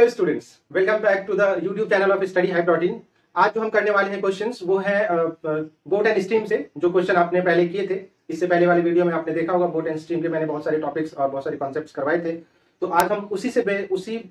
Hello students, welcome back to the YouTube channel of study high protein. आज जो हम करने वाले हैं क्वेश्चंस वो है बोट एंड स्ट्रीम से। जो क्वेश्चन आपने पहले किए थे, इससे पहले वाली वीडियो में आपने देखा होगा, बोट एंड स्ट्रीम के मैंने बहुत सारे टॉपिक्स और बहुत सारे कॉन्सेप्ट्स करवाए थे। तो आज हम उसी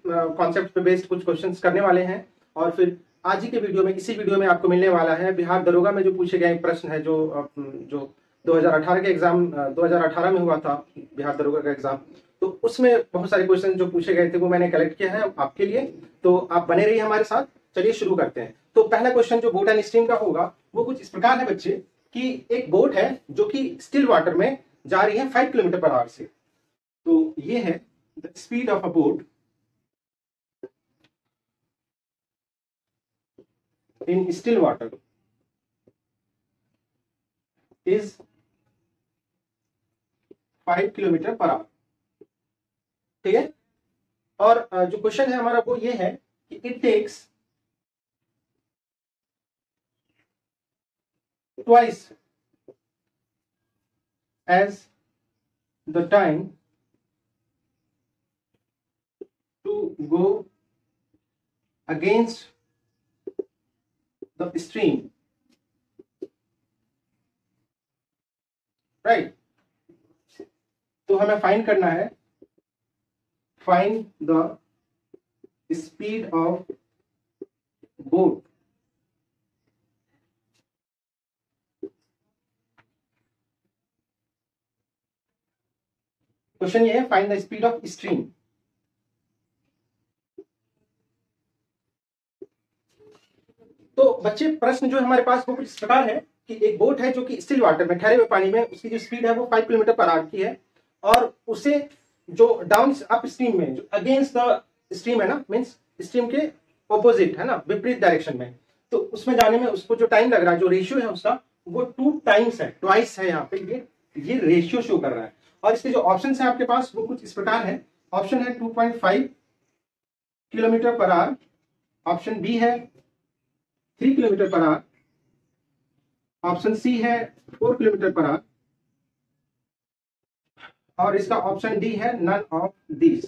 कॉन्सेप्ट पे बेस्ड कुछ क्वेश्चंस करने वाले हैं। और फिर आज ही के वीडियो में, इसी वीडियो में आपको मिलने वाला है बिहार दरोगा में जो पूछे गए प्रश्न है, जो 2018 के एग्जाम 2018 में हुआ था बिहार दरोगा का एग्जाम। तो उसमें बहुत सारे क्वेश्चन जो पूछे गए थे वो मैंने कलेक्ट किया है आपके लिए। तो आप बने रहिए हमारे साथ। चलिए शुरू करते हैं। तो पहला क्वेश्चन जो बोट एंड स्ट्रीम का होगा वो कुछ इस प्रकार है बच्चे, कि एक बोट है जो कि स्टिल वाटर में जा रही है 5 किलोमीटर पर आवर से। तो ये है the speed of a boat in still water is 5 kilometre per hour. ठीक है। और जो क्वेश्चन है हमारा वो ये है कि it takes twice as the time to go against the stream, right. तो हमें फाइंड करना है, find the speed of boat question ये है, find the speed of stream. तो बच्चे प्रश्न जो हमारे पास वो कुछ इस प्रकार है कि एक बोट है जो कि स्टिल वाटर में, ठहरे हुए पानी में, उसकी जो स्पीड है वो 5 किलोमीटर पर आवर की है। और उसे जो डाउन अप स्ट्रीम में, जो अगेंस्ट द स्ट्रीम है ना, मींस स्ट्रीम के ऑपोजिट है ना, विपरीत डायरेक्शन में, तो उसमें जाने में उसको जो टाइम लग रहा है, जो रेशियो है उसका वो 2 टाइम्स है, ट्वाइस है। यहाँ पे ये रेशियो शो कर रहा है। और इसके जो ऑप्शन है आपके पास वो कुछ इस प्रकार है। ऑप्शन है 2.5 kilometre per hour, option B है 3 kilometre per hour, option C है 4 किलोमीटर पर आवर, और इसका ऑप्शन डी है नन ऑफ दीज।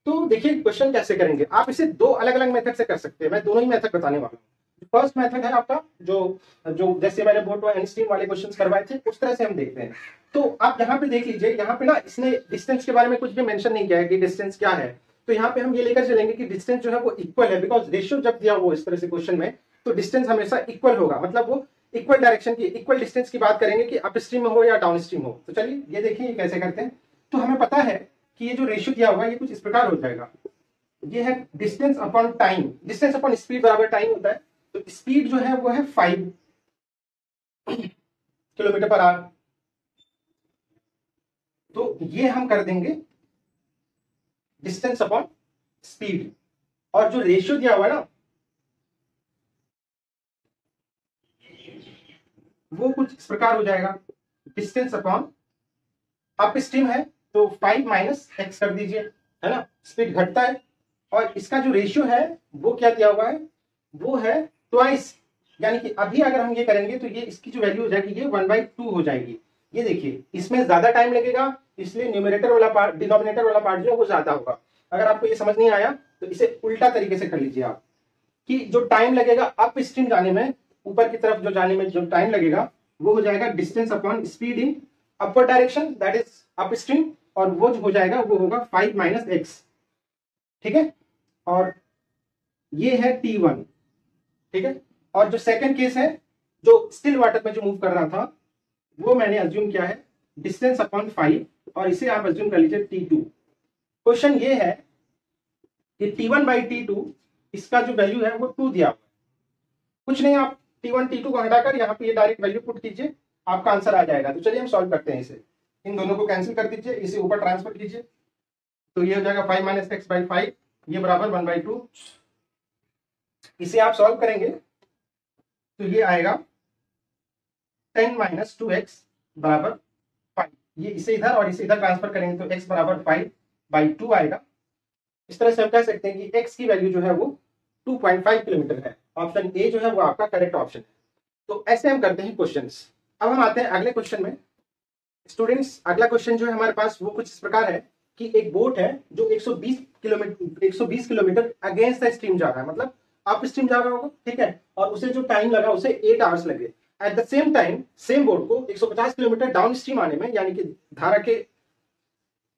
तो देखिए क्वेश्चन कैसे करेंगे आप, इसे 2 अलग अलग मेथड से कर सकते हैं। मैं दोनों ही मेथड बताने वाला हूँ। फर्स्ट मेथड है आपका जो जैसे मैंने बोट एंड स्ट्रीम वाले क्वेश्चंस करवाए थे उस तरह से हम देखते हैं। तो आप यहाँ पे देख लीजिए, यहाँ पे ना इसने डिस्टेंस के बारे में कुछ भी मेंशन नहीं किया है कि डिस्टेंस क्या है। तो यहाँ पे हम ये लेकर चलेंगे कि डिस्टेंस जो है वो इक्वल है, बिकॉज रेशियो जब दिया हो इस तरह से क्वेश्चन में तो डिस्टेंस हमेशा इक्वल होगा, मतलब वो इक्वल डायरेक्शन की, इक्वल डिस्टेंस की बात करेंगे कि अप स्ट्रीम में हो या डाउन स्ट्रीम हो। तो चलिए ये देखिए ये कैसे करते हैं। तो हमें पता है कि ये जो रेशियो दिया होगा ये कुछ इस प्रकार हो जाएगा। ये है distance upon time, distance upon speed बराबर टाइम होता है। तो स्पीड जो है वो है 5 किलोमीटर पर आवर। तो ये हम कर देंगे डिस्टेंस अपॉन स्पीड, और जो रेशियो दिया हुआ है ना वो कुछ इस प्रकार हो जाएगा, डिस्टेंस अपॉन अप स्ट्रीम है तो 5 माइनस एक्स कर दीजिए, है ना, स्पीड घटता है। और इसका जो रेशियो है वो क्या दिया हुआ है, वो है ट्वाइस। यानी कि अभी अगर हम ये करेंगे तो ये इसकी जो वैल्यू हो जाएगी ये 1/2 हो जाएगी। ये देखिए इसमें ज्यादा टाइम लगेगा, इसलिए न्यूमरेटर वाला पार्ट, डिनोमिनेटर वाला पार्ट जो है वो ज्यादा होगा। अगर आपको ये समझ नहीं आया तो इसे उल्टा तरीके से कर लीजिए आप, कि जो टाइम लगेगा अप स्ट्रीम जाने में, ऊपर की तरफ जो जाने में जो टाइम लगेगा वो हो जाएगा distance upon speed in upper direction, that is up stream, और वो जो हो जाएगा वो होगा 5 माइनस एक्स। ठीक है। और ये है T1। ठीक है। और जो सेकंड केस है, जो स्टिल वाटर में जो मूव कर रहा था, वो मैंने अज्यूम किया है डिस्टेंस अपॉन 5, और इसे आप अज्यूम कर लीजिए T2। क्वेश्चन ये है कि T1/T2 इसका जो वैल्यू है वो 2 दिया हुआ है। कुछ नहीं, आप T1 T2 को हटाकर यहाँ पे ये डायरेक्ट वैल्यू पुट कीजिए, आपका आंसर आ जाएगा। तो चलिए हम सॉल्व करते हैं इसे। इन दोनों को कैंसिल कर दीजिए, इसे ऊपर ट्रांसफर कीजिए, तो ये हो जाएगा 5 माइनस एक्स बाई 5, ये बराबर 1/2। इसे आप सॉल्व करेंगे तो ये आएगा 10 माइनस 2x बराबर 5। ये इसे इधर और इसे इधर ट्रांसफर करेंगे तो x बराबर 5/2 आएगा। इस तरह से हम कह सकते हैं कि x की वैल्यू जो है वो 2.5 किलोमीटर है। ऑप्शन ए जो है वो आपका करेक्ट ऑप्शन है। तो ऐसे हम करते हैं क्वेश्चंस। अब हम आते हैं अगले क्वेश्चन में। स्टूडेंट्स, अगला क्वेश्चन जो है हमारे पास वो कुछ इस प्रकार है कि एक बोट है जो 120 किलोमीटर अगेंस्ट द स्ट्रीम जा रहा है, मतलब अप स्ट्रीम जा रहा होगा, ठीक है, और उसे जो टाइम लगा उसे 8 आवर्स लगे। At the same time same boat को 150 किलोमीटर डाउन स्ट्रीम आने में, यानी कि धारा के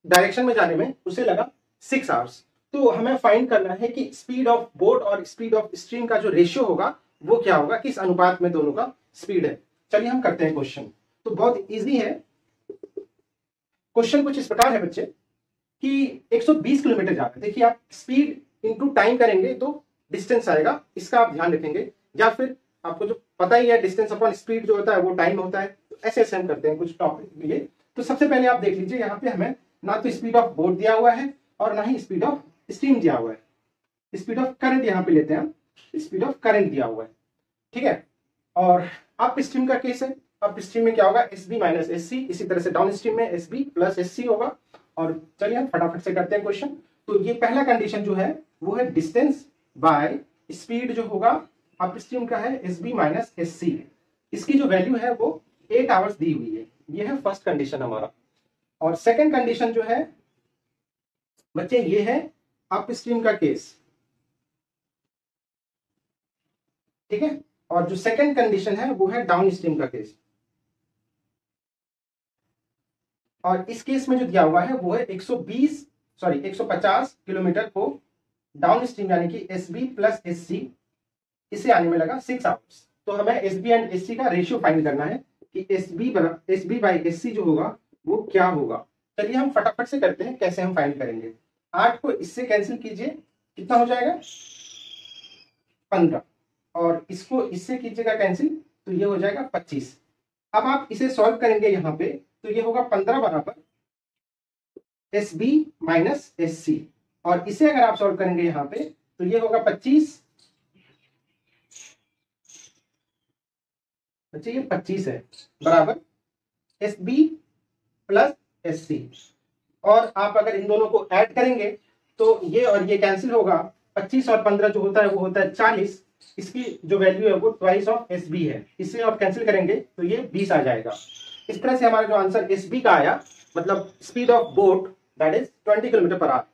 डायरेक्शन में जाने में उसे लगा 6 आवर्स। तो हमें फाइंड करना है कि स्पीड ऑफ बोट और स्पीड ऑफ स्ट्रीम का जो रेशियो होगा वो क्या होगा, किस अनुपात में दोनों का स्पीड है। चलिए हम करते हैं क्वेश्चन। तो बहुत इजी है क्वेश्चन। कुछ इस प्रकार है बच्चे कि 120 किलोमीटर जा रहे हैं। देखिए आप स्पीड इनटू टाइम करेंगे तो डिस्टेंस आएगा, इसका आप ध्यान रखेंगे, या फिर आपको जो पता ही है डिस्टेंस अपॉन स्पीड जो होता है वो टाइम होता है। तो ऐसे ऐसे हम करते हैं कुछ टॉपिक ये। तो सबसे पहले आप देख लीजिए, यहाँ पे हमें ना तो स्पीड ऑफ बोट दिया हुआ है और ना ही स्पीड ऑफ स्ट्रीम दिया हुआ है। स्पीड ऑफ करंट यहाँ पे लेते हैं हम, स्पीड ऑफ करंट दिया हुआ है, ठीक है। और अप स्ट्रीम का केस है, अप स्ट्रीम में क्या होगा, S B minus S C, इसी तरह से डाउन स्ट्रीम में S B plus S C होगा। और चलिए हम फटाफट से करते हैं क्वेश्चन। तो ये पहला कंडीशन जो है वो है डिस्टेंस बाय स्पीड जो होगा अप स्ट्रीम का है S B minus S C, इसकी जो वैल्यू है वो 8 आवर्स दी हुई है। ये है फर्स्ट कंडीशन हमारा। और सेकंड कंडीशन जो है बच्चे ये है अप स्ट्रीम का केस, ठीक है। और जो सेकंड कंडीशन है वो है डाउन स्ट्रीम का केस। और इस केस में जो दिया हुआ है वो है 150 किलोमीटर को डाउन स्ट्रीम यानी कि S B plus S C, इसे आने में लगा 6 आवर्स। तो हमें S B and S C का रेशियो फाइंड करना है कि S B by S C जो होगा वो क्या होगा। चलिए हम फटाफट से करते हैं, कैसे हम फाइंड करेंगे। 8 को इससे कैंसिल कीजिए, कितना हो जाएगा 15, और इसको इससे कीजिएगा कैंसिल तो ये हो जाएगा 25। अब आप इसे सॉल्व करेंगे यहाँ पे तो ये होगा 15 बराबर S B minus S C, और इसे अगर आप सॉल्व करेंगे यहाँ पे तो ये होगा 25, अच्छा ये 25 है बराबर S B plus S C. और आप अगर इन दोनों को ऐड करेंगे तो ये और ये कैंसिल होगा, 25 और 15 जो होता है वो होता है 40, इसकी जो वैल्यू है वो ट्वाइस ऑफ एस बी है, इससे आप कैंसिल करेंगे तो ये 20 आ जाएगा। इस तरह से हमारा जो आंसर एस बी का आया, मतलब speed of boat that is 20 kilometre per hour.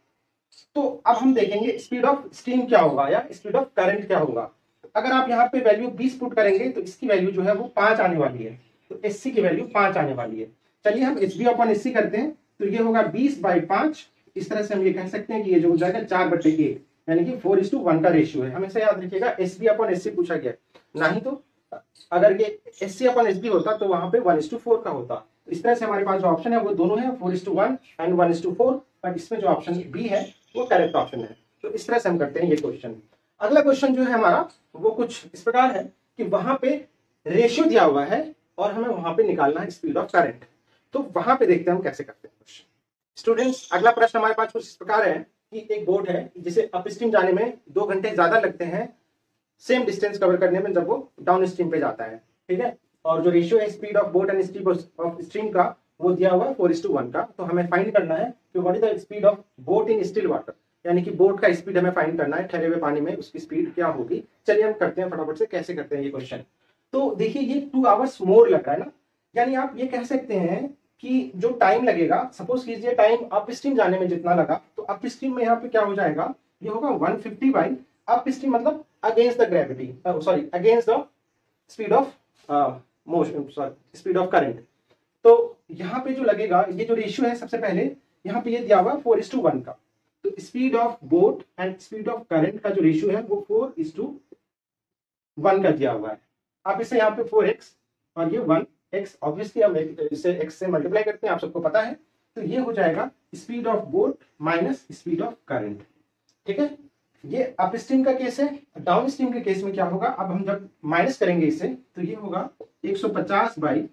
तो अब हम देखेंगे स्पीड ऑफ स्ट्रीम क्या होगा या स्पीड ऑफ करंट क्या होगा। अगर आप यहाँ पे वैल्यू 20 पुट करेंगे तो इसकी वैल्यू जो है वो 5 आने वाली है, तो एस सी की वैल्यू 5 आने वाली है। चलिए हम S B upon S C करते हैं, तो ये होगा 20/5। इस तरह से हम ये कह सकते हैं कि ये जो हो जाएगा 4/8, यानी कि 4:1 का रेशियो है। हमेशा याद रखिएगा S B upon S C पूछा गया, नहीं तो अगर ये S C upon S B होता तो वहां पे 1:4 का होता। तो इस तरह से हमारे पास जो ऑप्शन है वो दोनों है, 4:1 एंड 1:4, बट इसमें जो ऑप्शन बी है वो करेक्ट ऑप्शन है। तो इस तरह से हम करते हैं ये क्वेश्चन। अगला क्वेश्चन जो है हमारा वो कुछ इस प्रकार है कि वहां पे रेशियो दिया हुआ है और हमें वहां पे निकालना है स्पीड ऑफ करंट। तो वहां पे देखते हैं हम कैसे करते हैं क्वेश्चन। स्टूडेंट्स अगला प्रश्न हमारे पास कुछ इस प्रकार है कि एक बोट है जिसे अप स्ट्रीम जाने में 2 घंटे ज्यादा लगते हैं सेम डिस्टेंस कवर करने में जब वो डाउन स्ट्रीम पे जाता है, ठीक है। और जो रेशियो है speed of boat and speed of stream का वो दिया हुआ है 4:1 का। तो हमें फाइंड करना है कि what is the speed of boat in still water, यानी कि बोट का स्पीड हमें फाइंड करना है, ठहरे हुए पानी में उसकी स्पीड क्या होगी। चलिए हम करते हैं फटाफट से, कैसे करते हैं ये क्वेश्चन। तो देखिए ये 2 आवर्स मोर लग रहा है ना, यानी आप ये कह सकते हैं कि जो टाइम लगेगा, सपोज कीजिए टाइम अप स्ट्रीम जाने में जितना लगा, तो अप स्ट्रीम में यहाँ पे क्या हो जाएगा, ये होगा 150 बाई अप स्ट्रीम, मतलब against the gravity, sorry against the speed of motion, sorry speed of current. तो यहाँ पे जो लगेगा, ये जो रेशियो है सबसे पहले यहाँ पे ये दिया हुआ 4:1 का। तो speed of boat and speed of current का जो रेशियो है वो 4:1 का दिया हुआ है। आप इसे यहाँ पे 4x और ये 1x, ऑब्वियसली हम इसे x से मल्टीप्लाई करते हैं, आप सबको पता है। तो ये हो जाएगा speed of boat minus speed of current, ठीक है। ये अप स्ट्रीम का केस है। डाउन स्ट्रीम के केस में क्या होगा, अब हम जब माइनस करेंगे इसे तो ये होगा 150 by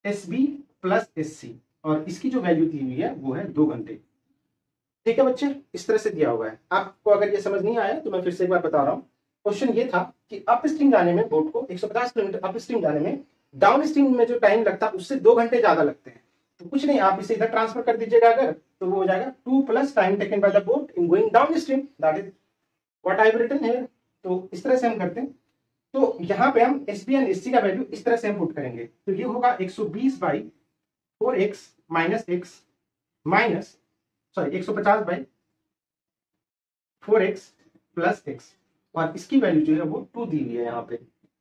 S B plus S C, और इसकी जो वैल्यू दी हुई है वो है 2 घंटे, ठीक है बच्चे। इस तरह से दिया हुआ है। आपको अगर ये समझ नहीं आया तो मैं फिर से एक बार बता रहा हूँ। क्वेश्चन ये था कि अप स्ट्रीम जाने में बोट को 150 किलोमीटर अप स्ट्रीम जाने में डाउन स्ट्रीम में जो टाइम लगता है उससे 2 घंटे ज्यादा लगते हैं। तो कुछ नहीं, आप इसे इधर ट्रांसफर कर दीजिएगा अगर, तो वो हो जाएगा 2 plus time taken by the boat in going downstream, that is what I have written here. तो इस तरह से हम करते हैं। तो यहाँ पे हम S B and S C का वैल्यू इस तरह से हम पुट करेंगे, तो ये होगा 120 by 4x minus x minus 150/4x plus x, और इसकी वैल्यू जो है वो 2 दी हुई है यहाँ पे।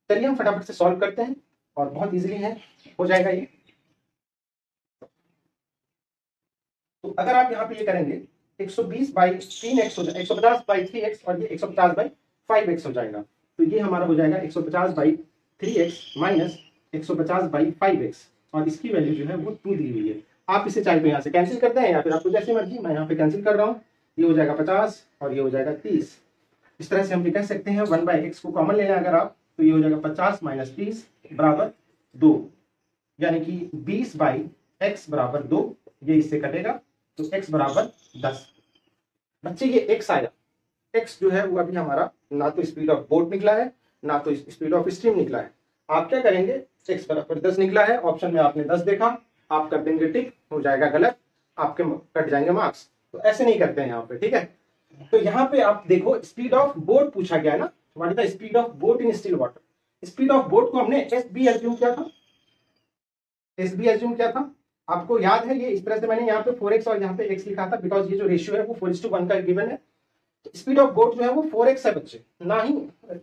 चलिए हम फटाफट से सॉल्व करते हैं और बहुत इजीली है, हो जाएगा ये। तो अगर आप यहाँ पे ये करेंगे 120/3x हो जाएगा, 150/3x, और ये 150/5x हो जाएगा। तो ये हमारा हो जाएगा 150/3x माइनस 150/5x, और इसकी वैल्यू जो है वो 2 दी हुई है। आप इसे चाहे तो यहाँ से कैंसिल करते हैं या फिर आपको जैसी मर्जी, मैं यहाँ पे कैंसिल कर रहा हूँ। ये हो जाएगा 50 और ये हो जाएगा 30। इस तरह से हम ये कह सकते हैं 1/x को कॉमन लेना अगर आप, तो ये हो जाएगा 50 माइनस 30 बराबर 2, यानी कि 20/x बराबर 2। ये इससे कटेगा तो x बराबर 10। बच्चे ये x आया, x जो है वो अभी हमारा ना तो स्पीड ऑफ बोट निकला है ना तो स्पीड ऑफ स्ट्रीम निकला है। आप क्या करेंगे, x बराबर 10 निकला है, ऑप्शन में आपने 10 देखा, आप कर देंगे टिक, हो जाएगा गलत, आपके कट जाएंगे मार्क्स। तो ऐसे नहीं करते हैं यहाँ पे, ठीक है। तो यहाँ पे आप देखो स्पीड ऑफ बोट पूछा गया है ना, what is the speed of boat in still water. Speed of boat को हमने SB एज्यूम किया था, SB एज्यूम किया था, आपको याद है। ये इस तरह से मैंने यहाँ पे 4x और यहाँ पे x लिखा था, बिकॉज ये जो रेशियो है वो 4:1 का गिवन है। स्पीड ऑफ बोट जो है वो 4x है बच्चे, ना ही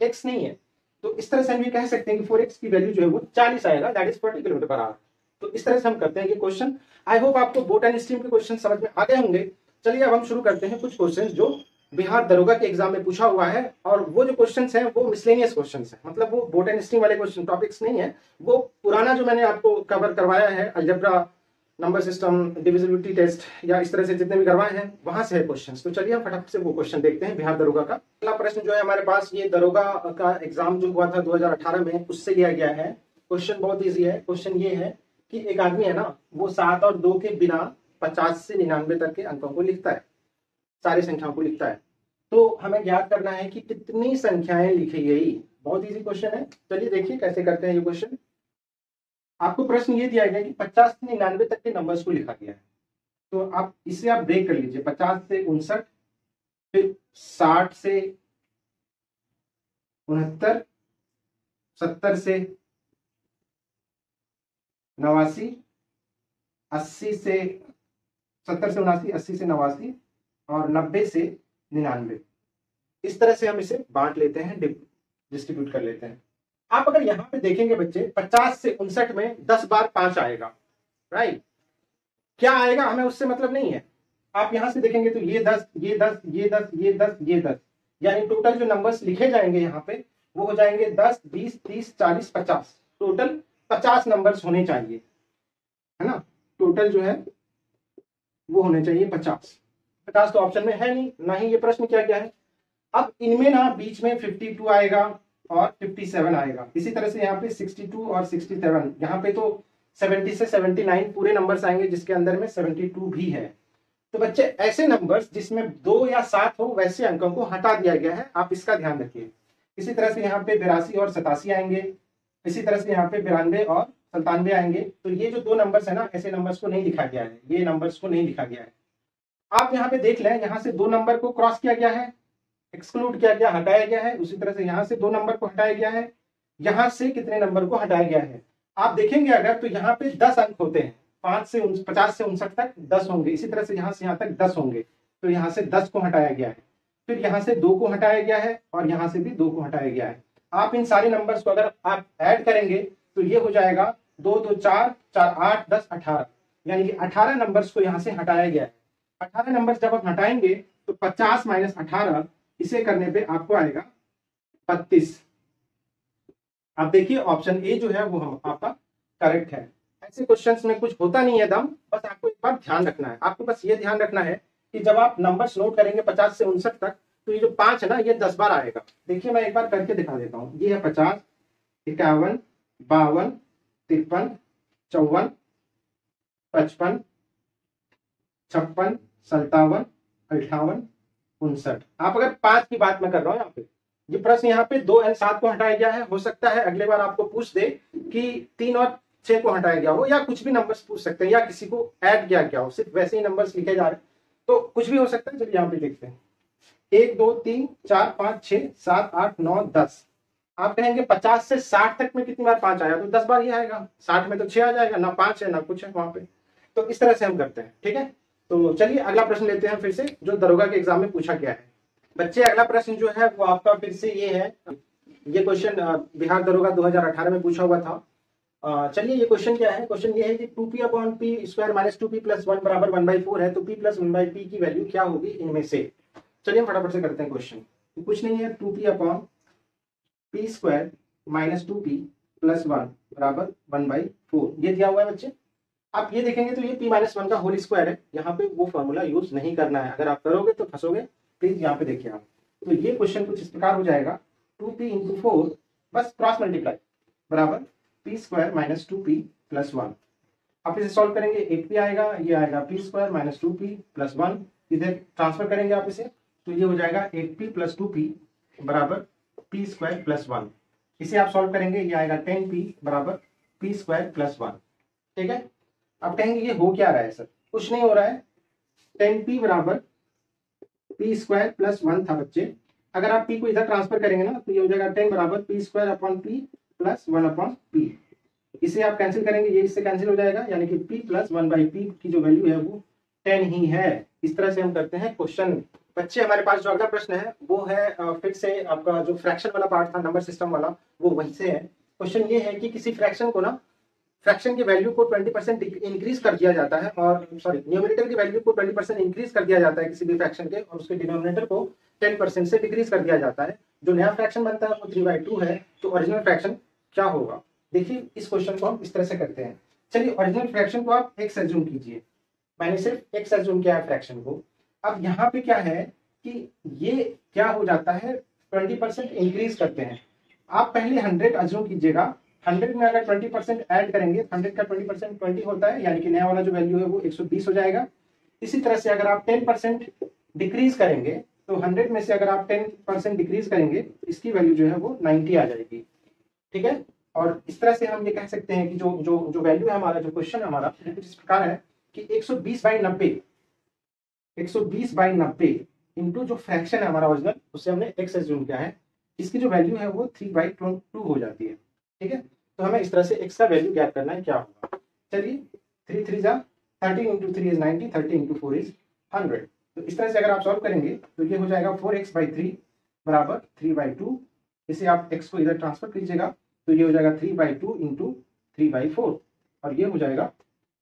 x नहीं है। तो इस तरह से हम ये कह सकते हैं कि 4x की वैल्यू जो है वो 40 आएगा, that is 40 kilometre per hour. तो इस तरह से हम करते हैं ये क्वेश्चन। आई होप आपको बोट एंड स्ट्रीम के क्वेश्चन समझ में आ गए होंगे। चलिए अब हम शुरू करते हैं कुछ क्वेश्चन जो बिहार दरोगा के एग्जाम में पूछा हुआ है, और वो जो क्वेश्चंस हैं वो मिसलेनियस क्वेश्चंस हैं, मतलब वो बोट एंड स्ट्रीम वाले क्वेश्चन टॉपिक्स नहीं है। वो पुराना जो मैंने आपको कवर करवाया है, algebra, number system, divisibility test, या इस तरह से जितने भी करवाए हैं वहां से है क्वेश्चंस। तो चलिए हम फटाफट से वो क्वेश्चन देखते हैं बिहार दरोगा का। पहला प्रश्न जो है हमारे पास, ये दरोगा का एग्जाम जो हुआ था 2018 में, उससे लिया गया है। क्वेश्चन बहुत ईजी है। क्वेश्चन ये है कि एक आदमी है ना, वो 7 और 2 के बिना 50 से 99 तक के अंकों को लिखता है, सारी संख्याओं को लिखता है। तो हमें ज्ञात करना है कि कितनी संख्याएं लिखी गई। बहुत इजी क्वेश्चन है, चलिए देखिए कैसे करते हैं ये क्वेश्चन। आपको प्रश्न ये दिया गया कि 50 से 99 तक के नंबर्स को लिखा गया है। तो आप इसे आप ब्रेक कर लीजिए, 50 से 59, फिर 60 से 69, 70 से 89, 80 से 70 से 79, 80 से 89 और 90 से 99। इस तरह से हम इसे बांट लेते हैं, डिस्ट्रीब्यूट कर लेते हैं। आप अगर यहां पे देखेंगे बच्चे, 50 से 59 में 10 बार 5 आएगा, राइट। क्या आएगा हमें उससे मतलब नहीं है। आप यहां से देखेंगे तो ये 10, ये 10, ये 10, ये 10, ये 10, यानी टोटल जो नंबर्स लिखे जाएंगे यहाँ पे वो हो जाएंगे 10, 20, 30, 40, 50। टोटल 50 नंबर्स होने चाहिए, है ना। टोटल जो है वो होने चाहिए 50। 50 तो ऑप्शन में है नहीं, ना ही ये प्रश्न क्या क्या है। अब इनमें ना बीच में 52 आएगा और 57 आएगा। इसी तरह से यहाँ पे 62 और 67, यहाँ पे तो 70 से 79 पूरे नंबर्स आएंगे, जिसके अंदर में 72 भी है। तो बच्चे ऐसे नंबर्स जिसमें 2 या 7 हो, वैसे अंकों को हटा दिया गया है, आप इसका ध्यान रखिए। इसी तरह से यहाँ पे 82 और 87 आएंगे। इसी तरह से यहाँ पे 92 और 97 आएंगे। तो ये जो 2 नंबर्स है ना, ऐसे नंबर्स को नहीं लिखा गया है, ये नंबर्स को नहीं लिखा गया है। आप यहाँ पे देख लें, यहाँ से 2 नंबर को क्रॉस किया गया है, एक्सक्लूड किया गया, हटाया गया है। उसी तरह से यहाँ से 2 नंबर को हटाया गया है, यहाँ से कितने नंबर को हटाया गया है। आप देखेंगे अगर तो यहाँ पे 10 अंक होते हैं, 50 से 59 तक 10 होंगे। इसी तरह से यहाँ से यहाँ तक 10 होंगे, तो यहाँ से 10 को हटाया गया है। फिर यहाँ से 2 को हटाया गया है और यहाँ से भी 2 को हटाया गया है। आप इन सारे नंबर्स को अगर आप ऐड करेंगे तो ये हो जाएगा 2 2 4 4 8 10 18, यानी कि 18 नंबर्स को यहाँ से हटाया गया है। 18 नंबर्स जब आप हटाएंगे तो 50 माइनस 18, इसे करने पे आपको आएगा 32। आप देखिए ऑप्शन ए जो है वो हम आपका करेक्ट है। ऐसे क्वेश्चंस में कुछ होता नहीं है दम, बस आपको एक बार ध्यान रखना है। आपको बस ये ध्यान रखना है कि जब आप नंबर्स नोट करेंगे 50 से 59 तक, तो ये जो 5 है ना, ये 10 बार आएगा। देखिए मैं एक बार करके दिखा देता हूँ। ये है 50, 51, 52, 53, 54, 55, 56, 57, 58, 59। आप अगर 5 की बात मैं कर रहा हूँ यहाँ पे, ये प्रश्न यहाँ पे 2 और 7 को हटाया गया है। हो सकता है अगले बार आपको पूछ दे कि 3 और 6 को हटाया गया हो, या कुछ भी नंबर्स पूछ सकते हैं, या किसी को ऐड किया गया हो, सिर्फ वैसे ही नंबर्स लिखे जा रहे हैं, तो कुछ भी हो सकता है। चलिए यहाँ पे देखते हैं, 1 2 3 4 5 6 7 8 9 10। आप कहेंगे 50 से 60 तक में कितनी बार 5 आया, तो 10 बार ही आएगा। 60 में तो 6 आ जाएगा, ना 5 है ना कुछ है वहां पे। तो इस तरह से हम करते हैं, ठीक है। तो चलिए अगला प्रश्न लेते हैं फिर से, जो दरोगा के एग्जाम में पूछा गया है। बच्चे अगला प्रश्न जो है वो आपका फिर से ये है, ये क्वेश्चन बिहार दरोगा 2018 में पूछा हुआ था। चलिए ये क्वेश्चन क्या है, क्वेश्चन ये है कि 2p upon P square minus 2p plus 1 बराबर 1/4 है, तो p प्लस 1/p की वैल्यू क्या होगी इनमें से। चलिए हम फटाफट से करते हैं क्वेश्चन। कुछ नहीं है, 2p upon P square minus 2p plus 1 बराबर 1/4 ये दिया हुआ है बच्चे। आप ये देखेंगे तो ये p माइनस 1 का होल स्क्वायर है, यहाँ पे वो फॉर्मूला यूज नहीं करना है, अगर आप करोगे तो फंसोगे। प्लीज यहाँ पे देखिए आप, तो ये क्वेश्चन कुछ इस प्रकार हो जाएगा, 2p इंटू 4 बस क्रॉस मल्टीप्लाई बराबर P square minus 2p plus 1। आप इसे सॉल्व करेंगे 8p आएगा, ये आएगा P square minus 2p plus 1, इधर ट्रांसफर करेंगे आप इसे तो ये हो जाएगा 8p प्लस 2p बराबर पी स्क्वायर प्लस 1। इसे आप सॉल्व करेंगे, ये आएगा 10p बराबर पी स्क्वायर प्लस 1। ठीक है, आप कहेंगे ये हो क्या रहा है सर, कुछ नहीं हो रहा है, 10p बराबर पी स्क्वायर प्लस 1 था बच्चे। अगर आप p को इधर ट्रांसफर करेंगे ना तो ये हो जाएगा 10 बराबर P square upon p plus 1 upon p। इसे आप कैंसिल करेंगे, ये इससे कैंसिल हो जाएगा, यानी कि p प्लस 1/p की जो वैल्यू है वो 10 ही है। इस तरह से हम करते हैं क्वेश्चन। बच्चे हमारे पास जो अगला प्रश्न है वो है फिर से आपका जो फ्रैक्शन वाला पार्ट था, नंबर सिस्टम वाला, वो वहीं से है। क्वेश्चन ये है कि किसी फ्रैक्शन को ना, फ्रैक्शन की वैल्यू को 20% इंक्रीज कर दिया जाता है, और सॉरी न्यूमरेटर की वैल्यू को 20% इंक्रीज कर दिया जाता है किसी भी फ्रैक्शन के, और उसके डिनोमिनेटर को 10% से डिक्रीज कर दिया जाता है। जो नया फ्रैक्शन बनता है वो 3/2 है, तो ओरिजिनल फ्रैक्शन क्या होगा। देखिए इस क्वेश्चन को हम इस तरह से करते हैं। चलिए ओरिजिनल फ्रैक्शन को आप x एज्यूम कीजिए, मैंने सिर्फ x एज्यूम किया है फ्रैक्शन को। अब यहाँ पे क्या है कि ये क्या हो जाता है, 20% इंक्रीज करते हैं। आप पहले 100 एज्यूम कीजिएगा, 100 में अगर 20% ऐड करेंगे, 100 का 20% 20 होता है, यानी कि नया वाला जो वैल्यू है वो 120 हो जाएगा। इसी तरह से अगर आप 10% डिक्रीज करेंगे, तो 100 में से अगर आप 10% डिक्रीज करेंगे, इसकी वैल्यू जो है वो 90 आ जाएगी। ठीक है, और इस तरह से हम ये कह सकते हैं कि जो जो जो वैल्यू है हमारा, जो क्वेश्चन है हमारा, कुछ इस प्रकार है कि 120/90 इंटू जो फ्रैक्शन है हमारा ओरिजिनल, उससे हमने x एज्यूम किया है, इसकी जो वैल्यू है वो 3/2 हो जाती है। ठीक है, तो हमें इस तरह से x का वैल्यू ज्ञात करना है क्या होगा। चलिए 3 3 जा 13 इंटू 3 इज 90, 30 इंटू 4 इज 100। तो इस तरह से अगर आप सॉल्व करेंगे तो ये हो जाएगा 4x/3 बराबर 3/2। इसे आप x को इधर ट्रांसफर कीजिएगा तो ये हो जाएगा 3/2 इंटू 3/4, और ये हो जाएगा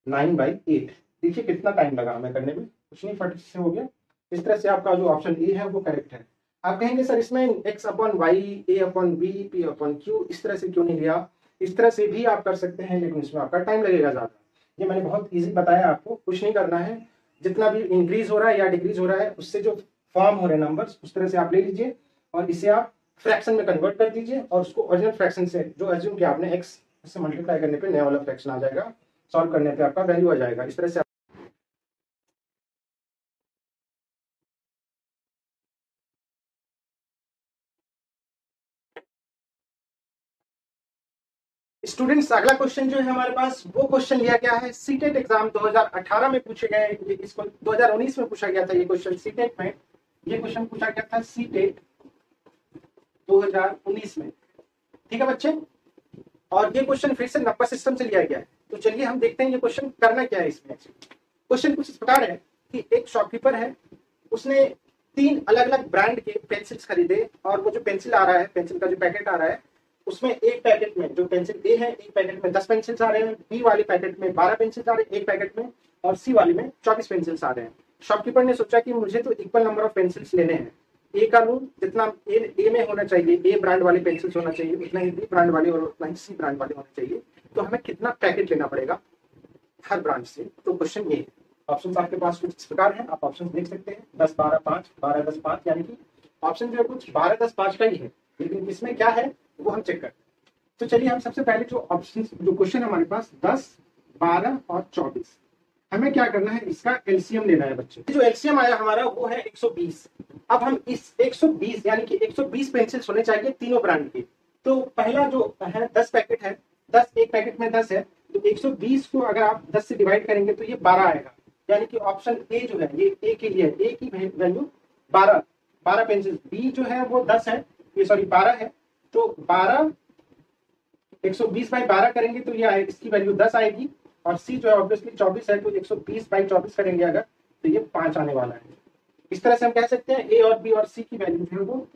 9/8। देखिए कितना टाइम लगा हमें करने में, कुछ नहीं, फट से हो गया। इस तरह से आपका जो ऑप्शन ए है वो करेक्ट है। आप कहेंगे सर इसमें x upon Y, a upon B, p upon Q इस तरह से क्यों नहीं लिया। इस तरह से भी आप कर सकते हैं, लेकिन इसमें आपका टाइम लगेगा ज़्यादा। ये मैंने बहुत इजी बताया आपको, कुछ नहीं करना है, जितना भी इंक्रीज हो रहा है या डिक्रीज हो रहा है उससे जो फॉर्म हो रहे हैं नंबर्स, उस तरह से आप ले लीजिए और इसे आप फ्रैक्शन में कन्वर्ट कर दीजिए, और उसको ओरिजिनल फ्रैक्शन से जो एज्यूम किया आपने x से मल्टीप्लाई करने पे नया वाला फ्रैक्शन आ जाएगा, सॉल्व करने पे आपका वैल्यू आ जाएगा। इस तरह से स्टूडेंट्स, अगला क्वेश्चन जो है हमारे पास वो क्वेश्चन लिया गया है सीटेट एग्जाम 2018 में पूछे गए, इसको 2019 में पूछा गया था ये क्वेश्चन सीटेट में। ये क्वेश्चन पूछा गया था सीटेट 2019 में। ठीक है बच्चे, और ये क्वेश्चन फिर से नंबर सिस्टम से लिया गया है। तो चलिए हम देखते हैं ये क्वेश्चन करना क्या है। इसमें क्वेश्चन कुछ इस प्रकार है कि एक शॉपकीपर है, उसने 3 अलग अलग ब्रांड के पेंसिल्स खरीदे, और वो जो पेंसिल आ रहा है, पेंसिल का जो पैकेट आ रहा है, उसमें एक पैकेट में जो पेंसिल ए है, एक पैकेट में 10 पेंसिल्स आ रहे हैं, बी वाले पैकेट में 12 पेंसिल्स आ रहे हैं एक पैकेट में, और सी वाले में 24 पेंसिल्स आ रहे हैं। शॉपकीपर ने सोचा कि मुझे तो इक्वल नंबर ऑफ पेंसिल्स लेने हैं, ए का लूं जितना ए में होना चाहिए, ए ब्रांड वाले पेंसिल्स होना चाहिए, उतना ही बी ब्रांड वाले और उतना ही सी ब्रांड वाले होने चाहिए, तो हमें कितना पैकेट लेना पड़ेगा हर ब्रांड से। तो क्वेश्चन ये है, ऑप्शन आपके पास कुछ इस प्रकार है, आप ऑप्शन देख सकते हैं 10 12 5 12 10 5, यानी कि ऑप्शन जो है कुछ 12 10 5 का ही है, लेकिन इसमें क्या है वो हम चेक करते हैं। तो चलिए हम सबसे पहले जो ऑप्शन, जो क्वेश्चन हमारे पास 10 12 और 24, हमें क्या करना है, इसका एलसीएम लेना है बच्चे। जो एलसीएम आया हमारा वो है 120। अब हम इस 120 यानी कि 120 पेंसिल्स होने चाहिए तीनों ब्रांड के। तो पहला जो है 10 पैकेट है, 10 एक पैकेट में 10 है, तो 120 को अगर आप 10 से डिवाइड करेंगे तो ये 12 आएगा, यानी कि ऑप्शन ए जो है ये ए के लिए, ए की वैल्यू 12 पेंसिल। बी जो है वो 10 है, ये सॉरी 12 है, तो 12 120/12 करेंगे तो ये इसकी वैल्यू 10 आएगी, और सी जो है ऑब्वियसली 24 है, तो 120/24 करेंगे अगर तो ये 5 आने वाला है। इस तरह से हम कह सकते हैं ए और बी और सी की वैल्यू जो है वो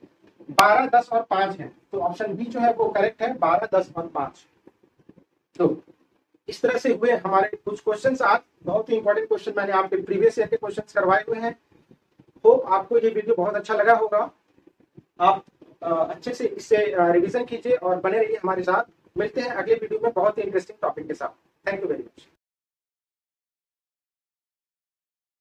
12, 10 और 5 है। तो ऑप्शन बी जो है वो करेक्ट है, 12, 10 और 5। तो इस तरह से हुए हमारे कुछ क्वेश्चंस। आज बहुत ही इंपॉर्टेंट क्वेश्चन मैंने आपके प्रीवियस ईयर के क्वेश्चंस करवाए हुए हैं। होप आपको ये वीडियो बहुत अच्छा लगा होगा। आप अच्छे से इससे रिवीजन कीजिए और बने रहिए हमारे साथ। मिलते हैं अगले वीडियो में बहुत ही इंटरेस्टिंग टॉपिक के साथ। Thank you very much.